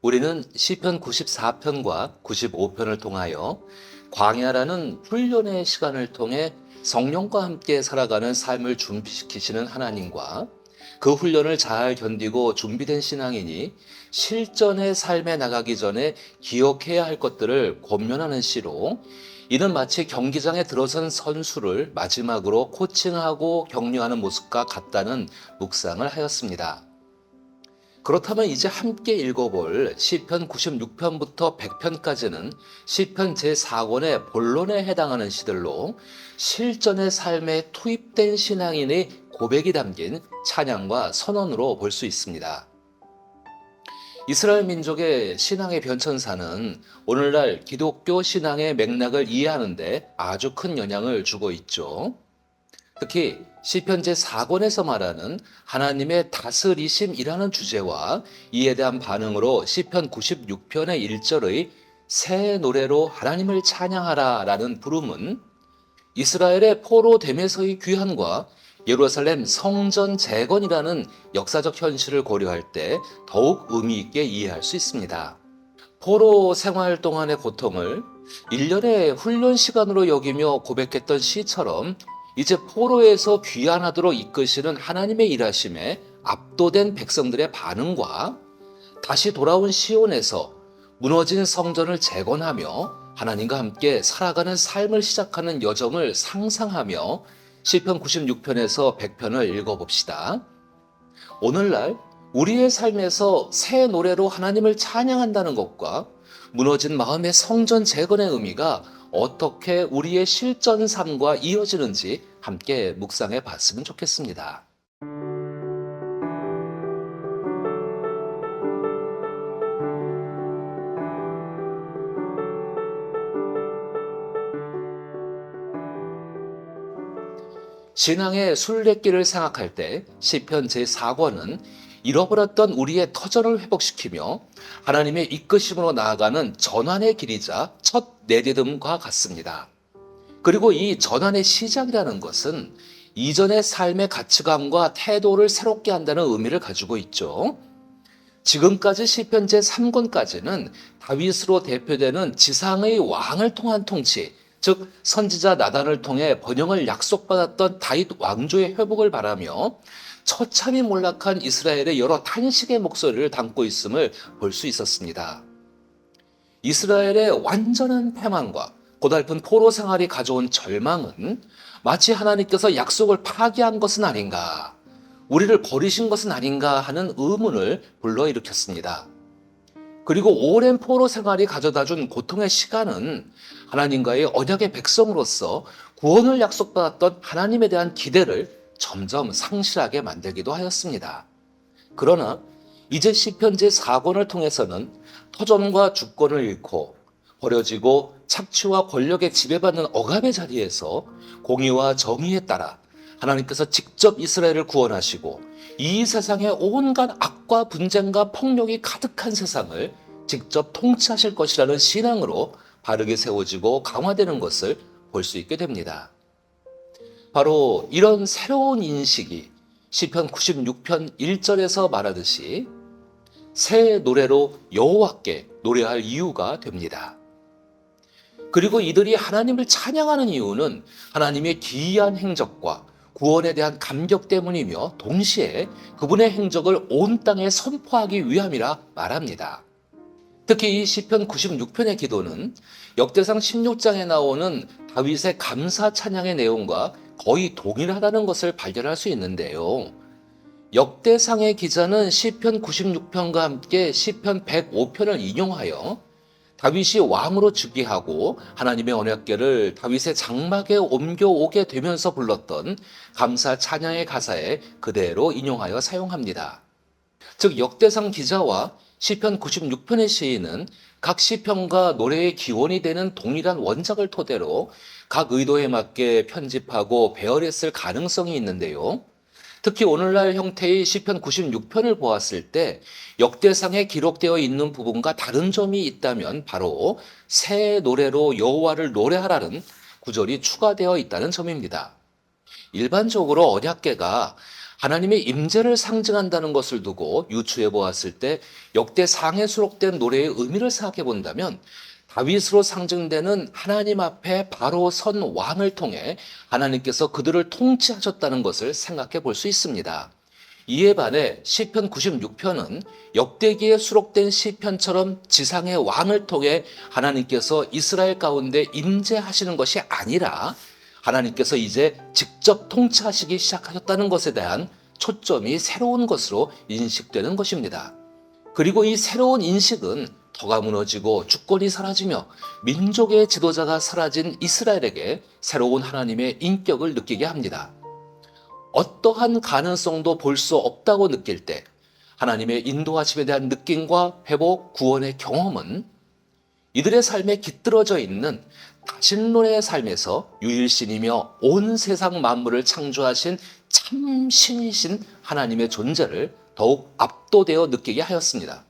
우리는 시편 94편과 95편을 통하여 광야라는 훈련의 시간을 통해 성령과 함께 살아가는 삶을 준비시키시는 하나님과 그 훈련을 잘 견디고 준비된 신앙인이 실전의 삶에 나가기 전에 기억해야 할 것들을 권면하는 시로, 이는 마치 경기장에 들어선 선수를 마지막으로 코칭하고 격려하는 모습과 같다는 묵상을 하였습니다. 그렇다면 이제 함께 읽어볼 시편 96편부터 100편까지는 시편 제4권의 본론에 해당하는 시들로 실전의 삶에 투입된 신앙인의 고백이 담긴 찬양과 선언으로 볼 수 있습니다. 이스라엘 민족의 신앙의 변천사는 오늘날 기독교 신앙의 맥락을 이해하는 데 아주 큰 영향을 주고 있죠. 특히 시편 제4권에서 말하는 하나님의 다스리심이라는 주제와 이에 대한 반응으로 시편 96편의 1절의 새 노래로 하나님을 찬양하라 라는 부름은 이스라엘의 포로됨에서의 귀환과 예루살렘 성전 재건이라는 역사적 현실을 고려할 때 더욱 의미 있게 이해할 수 있습니다. 포로 생활 동안의 고통을 일련의 훈련 시간으로 여기며 고백했던 시처럼 이제 포로에서 귀환하도록 이끄시는 하나님의 일하심에 압도된 백성들의 반응과 다시 돌아온 시온에서 무너진 성전을 재건하며 하나님과 함께 살아가는 삶을 시작하는 여정을 상상하며 시편 96편에서 100편을 읽어봅시다. 오늘날 우리의 삶에서 새 노래로 하나님을 찬양한다는 것과 무너진 마음의 성전 재건의 의미가 어떻게 우리의 실전 삶과 이어지는지 함께 묵상해 봤으면 좋겠습니다. 신앙의 순례길을 생각할 때 시편 제4권은 잃어버렸던 우리의 터전을 회복시키며 하나님의 이끄심으로 나아가는 전환의 길이자 첫 내디딤과 같습니다. 그리고 이 전환의 시작이라는 것은 이전의 삶의 가치관과 태도를 새롭게 한다는 의미를 가지고 있죠. 지금까지 시편 제3권까지는 다윗으로 대표되는 지상의 왕을 통한 통치, 즉 선지자 나단을 통해 번영을 약속받았던 다윗 왕조의 회복을 바라며 처참히 몰락한 이스라엘의 여러 탄식의 목소리를 담고 있음을 볼 수 있었습니다. 이스라엘의 완전한 패망과 고달픈 포로 생활이 가져온 절망은 마치 하나님께서 약속을 파기한 것은 아닌가, 우리를 버리신 것은 아닌가 하는 의문을 불러일으켰습니다. 그리고 오랜 포로 생활이 가져다준 고통의 시간은 하나님과의 언약의 백성으로서 구원을 약속받았던 하나님에 대한 기대를 점점 상실하게 만들기도 하였습니다. 그러나 이제 시편 제4권을 통해서는 터전과 주권을 잃고 버려지고 착취와 권력에 지배받는 억압의 자리에서 공의와 정의에 따라 하나님께서 직접 이스라엘을 구원하시고 이 세상에 온갖 악과 분쟁과 폭력이 가득한 세상을 직접 통치하실 것이라는 신앙으로 바르게 세워지고 강화되는 것을 볼 수 있게 됩니다. 바로 이런 새로운 인식이 시편 96편 1절에서 말하듯이 새 노래로 여호와께 노래할 이유가 됩니다. 그리고 이들이 하나님을 찬양하는 이유는 하나님의 기이한 행적과 구원에 대한 감격 때문이며 동시에 그분의 행적을 온 땅에 선포하기 위함이라 말합니다. 특히 이 시편 96편의 기도는 역대상 16장에 나오는 다윗의 감사 찬양의 내용과 거의 동일하다는 것을 발견할 수 있는데요. 역대상의 기자는 시편 96편과 함께 시편 105편을 인용하여 다윗이 왕으로 즉위하고 하나님의 언약궤를 다윗의 장막에 옮겨오게 되면서 불렀던 감사 찬양의 가사에 그대로 인용하여 사용합니다. 즉 역대상 기자와 시편 96편의 시인은 각 시편과 노래의 기원이 되는 동일한 원작을 토대로 각 의도에 맞게 편집하고 배열했을 가능성이 있는데요. 특히 오늘날 형태의 시편 96편을 보았을 때 역대상에 기록되어 있는 부분과 다른 점이 있다면 바로 새 노래로 여호와를 노래하라는 구절이 추가되어 있다는 점입니다. 일반적으로 언약궤가 하나님의 임재를 상징한다는 것을 두고 유추해 보았을 때 역대상에 수록된 노래의 의미를 생각해 본다면 다윗으로 상징되는 하나님 앞에 바로 선 왕을 통해 하나님께서 그들을 통치하셨다는 것을 생각해 볼 수 있습니다. 이에 반해 시편 96편은 역대기에 수록된 시편처럼 지상의 왕을 통해 하나님께서 이스라엘 가운데 임재하시는 것이 아니라 하나님께서 이제 직접 통치하시기 시작하셨다는 것에 대한 초점이 새로운 것으로 인식되는 것입니다. 그리고 이 새로운 인식은 터가 무너지고 주권이 사라지며 민족의 지도자가 사라진 이스라엘에게 새로운 하나님의 인격을 느끼게 합니다. 어떠한 가능성도 볼 수 없다고 느낄 때 하나님의 인도하심에 대한 느낌과 회복, 구원의 경험은 이들의 삶에 깃들어져 있는 다신론의 삶에서 유일신이며 온 세상 만물을 창조하신 참 신이신 하나님의 존재를 더욱 압도되어 느끼게 하였습니다.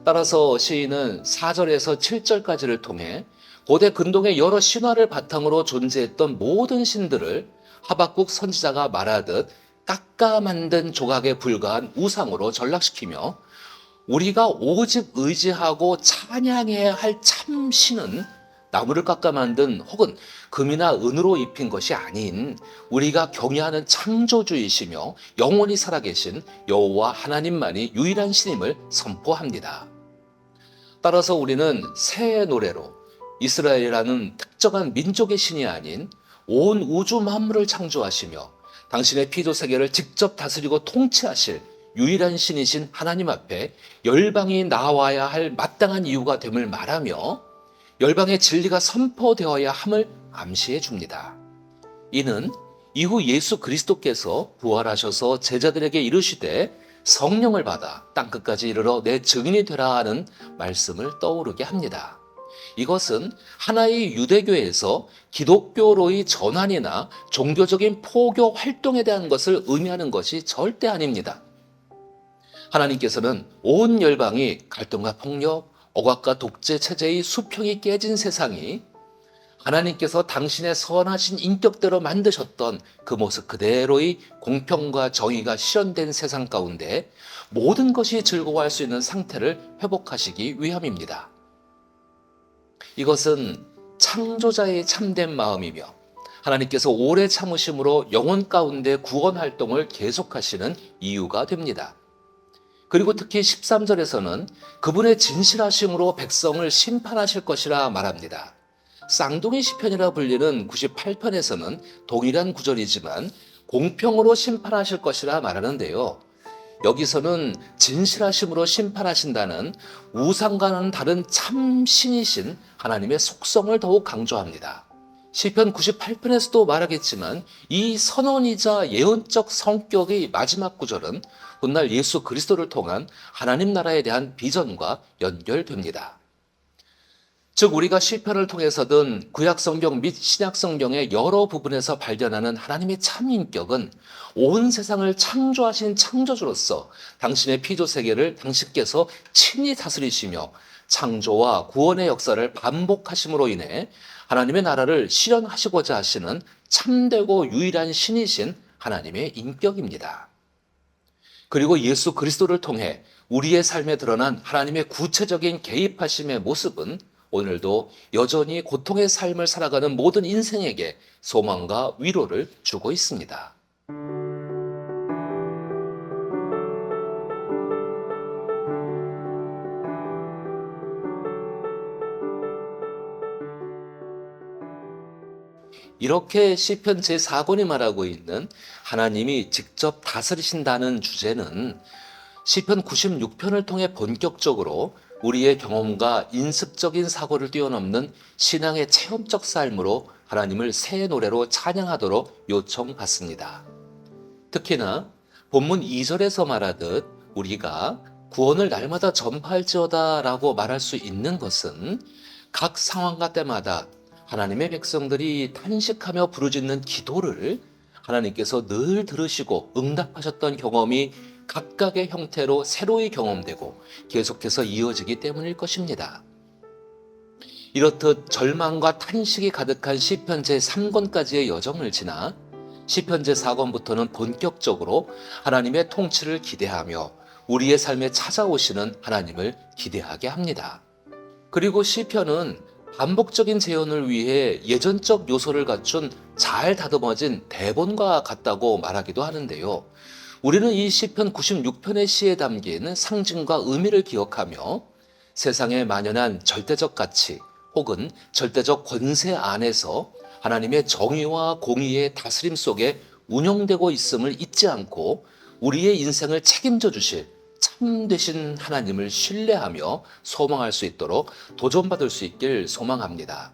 따라서 시인은 4절에서 7절까지를 통해 고대 근동의 여러 신화를 바탕으로 존재했던 모든 신들을 하박국 선지자가 말하듯 깎아 만든 조각에 불과한 우상으로 전락시키며 우리가 오직 의지하고 찬양해야 할 참 신은 나무를 깎아 만든 혹은 금이나 은으로 입힌 것이 아닌 우리가 경외하는 창조주이시며 영원히 살아계신 여호와 하나님만이 유일한 신임을 선포합니다. 따라서 우리는 새 노래로 이스라엘이라는 특정한 민족의 신이 아닌 온 우주 만물을 창조하시며 당신의 피조 세계를 직접 다스리고 통치하실 유일한 신이신 하나님 앞에 열방이 나와야 할 마땅한 이유가 됨을 말하며 열방의 진리가 선포되어야 함을 암시해 줍니다. 이는 이후 예수 그리스도께서 부활하셔서 제자들에게 이르시되 성령을 받아 땅끝까지 이르러 내 증인이 되라 하는 말씀을 떠오르게 합니다. 이것은 하나의 유대교에서 기독교로의 전환이나 종교적인 포교 활동에 대한 것을 의미하는 것이 절대 아닙니다. 하나님께서는 온 열방이 갈등과 폭력, 억압과 독재 체제의 수평이 깨진 세상이 하나님께서 당신의 선하신 인격대로 만드셨던 그 모습 그대로의 공평과 정의가 실현된 세상 가운데 모든 것이 즐거워할 수 있는 상태를 회복하시기 위함입니다. 이것은 창조자의 참된 마음이며 하나님께서 오래 참으심으로 영혼 가운데 구원 활동을 계속하시는 이유가 됩니다. 그리고 특히 13절에서는 그분의 진실하심으로 백성을 심판하실 것이라 말합니다. 쌍둥이 시편이라 불리는 98편에서는 동일한 구절이지만 공평으로 심판하실 것이라 말하는데요. 여기서는 진실하심으로 심판하신다는 우상과는 다른 참 신이신 하나님의 속성을 더욱 강조합니다. 시편 98편에서도 말하겠지만 이 선언이자 예언적 성격의 마지막 구절은 훗날 예수 그리스도를 통한 하나님 나라에 대한 비전과 연결됩니다. 즉 우리가 시편을 통해서든 구약 성경 및 신약 성경의 여러 부분에서 발견하는 하나님의 참 인격은 온 세상을 창조하신 창조주로서 당신의 피조 세계를 당신께서 친히 다스리시며 창조와 구원의 역사를 반복하심으로 인해 하나님의 나라를 실현하시고자 하시는 참되고 유일한 신이신 하나님의 인격입니다. 그리고 예수 그리스도를 통해 우리의 삶에 드러난 하나님의 구체적인 개입하심의 모습은 오늘도 여전히 고통의 삶을 살아가는 모든 인생에게 소망과 위로를 주고 있습니다. 이렇게 시편 제4권이 말하고 있는 하나님이 직접 다스리신다는 주제는 시편 96편을 통해 본격적으로 우리의 경험과 인습적인 사고를 뛰어넘는 신앙의 체험적 삶으로 하나님을 새 노래로 찬양하도록 요청받습니다. 특히나 본문 2절에서 말하듯 우리가 구원을 날마다 전파할지어다 라고 말할 수 있는 것은 각 상황과 때마다 하나님의 백성들이 탄식하며 부르짖는 기도를 하나님께서 늘 들으시고 응답하셨던 경험이 각각의 형태로 새로이 경험되고 계속해서 이어지기 때문일 것입니다. 이렇듯 절망과 탄식이 가득한 시편 제3권까지의 여정을 지나 시편 제4권부터는 본격적으로 하나님의 통치를 기대하며 우리의 삶에 찾아오시는 하나님을 기대하게 합니다. 그리고 시편은 반복적인 재현을 위해 예전적 요소를 갖춘 잘 다듬어진 대본과 같다고 말하기도 하는데요. 우리는 이 시편 96편의 시에 담긴 상징과 의미를 기억하며 세상에 만연한 절대적 가치 혹은 절대적 권세 안에서 하나님의 정의와 공의의 다스림 속에 운영되고 있음을 잊지 않고 우리의 인생을 책임져 주실 참 되신 하나님을 신뢰하며 소망할 수 있도록 도전받을 수 있길 소망합니다.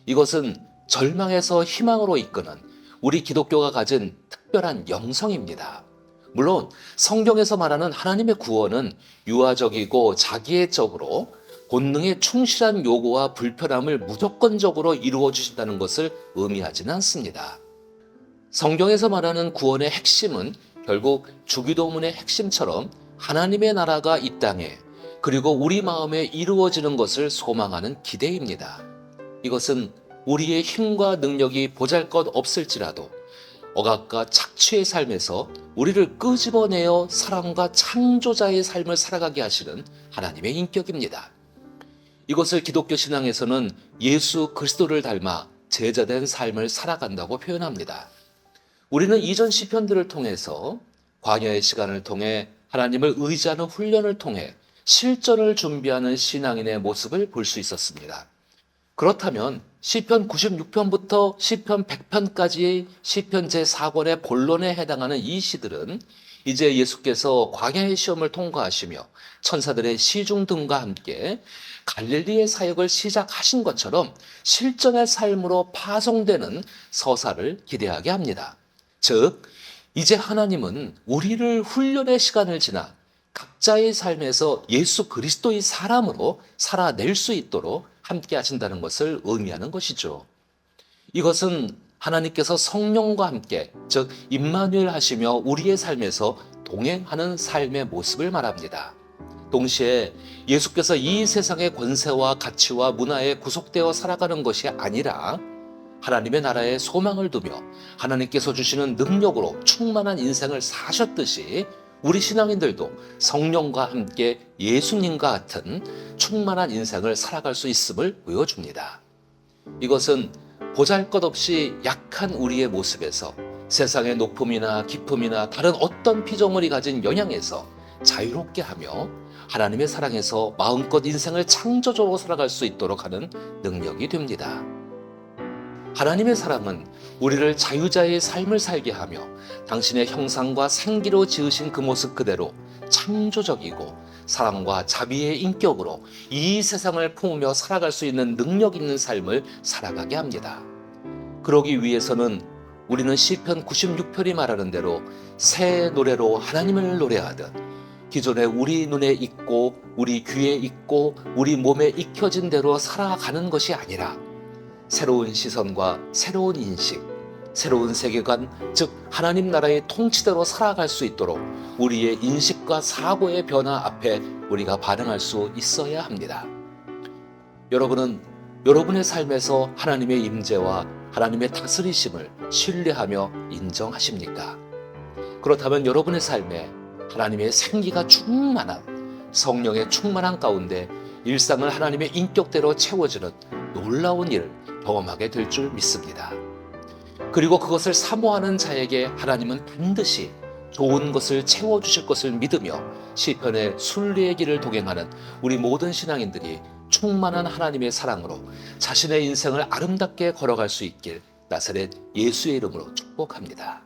이것은 절망에서 희망으로 이끄는 우리 기독교가 가진 특별한 영성입니다. 물론 성경에서 말하는 하나님의 구원은 유아적이고 자기애적으로 본능에 충실한 요구와 불편함을 무조건적으로 이루어 주신다는 것을 의미하지는 않습니다. 성경에서 말하는 구원의 핵심은 결국 주기도문의 핵심처럼 하나님의 나라가 이 땅에 그리고 우리 마음에 이루어지는 것을 소망하는 기대입니다. 이것은 우리의 힘과 능력이 보잘것없을지라도 억압과 착취의 삶에서 우리를 끄집어내어 사랑과 창조자의 삶을 살아가게 하시는 하나님의 인격입니다. 이것을 기독교 신앙에서는 예수 그리스도를 닮아 제자된 삶을 살아간다고 표현합니다. 우리는 이전 시편들을 통해서 광야의 시간을 통해 하나님을 의지하는 훈련을 통해 실전을 준비하는 신앙인의 모습을 볼 수 있었습니다. 그렇다면 시편 96편부터 시편 100편까지의 시편 제4권의 본론에 해당하는 이 시들은 이제 예수께서 광야의 시험을 통과하시며 천사들의 시중등과 함께 갈릴리의 사역을 시작하신 것처럼 실전의 삶으로 파송되는 서사를 기대하게 합니다. 즉, 이제 하나님은 우리를 훈련의 시간을 지나 각자의 삶에서 예수 그리스도의 사람으로 살아낼 수 있도록 함께 하신다는 것을 의미하는 것이죠. 이것은 하나님께서 성령과 함께, 즉 임마누엘 하시며 우리의 삶에서 동행하는 삶의 모습을 말합니다. 동시에 예수께서 이 세상의 권세와 가치와 문화에 구속되어 살아가는 것이 아니라 하나님의 나라에 소망을 두며 하나님께서 주시는 능력으로 충만한 인생을 사셨듯이 우리 신앙인들도 성령과 함께 예수님과 같은 충만한 인생을 살아갈 수 있음을 보여줍니다. 이것은 보잘것없이 약한 우리의 모습에서 세상의 높음이나 기쁨이나 다른 어떤 피조물이 가진 영향에서 자유롭게 하며 하나님의 사랑에서 마음껏 인생을 창조적으로 살아갈 수 있도록 하는 능력이 됩니다. 하나님의 사랑은 우리를 자유자의 삶을 살게 하며 당신의 형상과 생기로 지으신 그 모습 그대로 창조적이고 사랑과 자비의 인격으로 이 세상을 품으며 살아갈 수 있는 능력 있는 삶을 살아가게 합니다. 그러기 위해서는 우리는 시편 96편이 말하는 대로 새 노래로 하나님을 노래하듯 기존에 우리 눈에 있고 우리 귀에 있고 우리 몸에 익혀진 대로 살아가는 것이 아니라 새로운 시선과 새로운 인식, 새로운 세계관, 즉 하나님 나라의 통치대로 살아갈 수 있도록 우리의 인식과 사고의 변화 앞에 우리가 반응할 수 있어야 합니다. 여러분은 여러분의 삶에서 하나님의 임재와 하나님의 다스리심을 신뢰하며 인정하십니까? 그렇다면 여러분의 삶에 하나님의 생기가 충만한 성령의 충만한 가운데 일상을 하나님의 인격대로 채워주는 놀라운 일을 경험하게 될 줄 믿습니다. 그리고 그것을 사모하는 자에게 하나님은 반드시 좋은 것을 채워주실 것을 믿으며 시편의 순리의 길을 동행하는 우리 모든 신앙인들이 충만한 하나님의 사랑으로 자신의 인생을 아름답게 걸어갈 수 있길 나사렛 예수의 이름으로 축복합니다.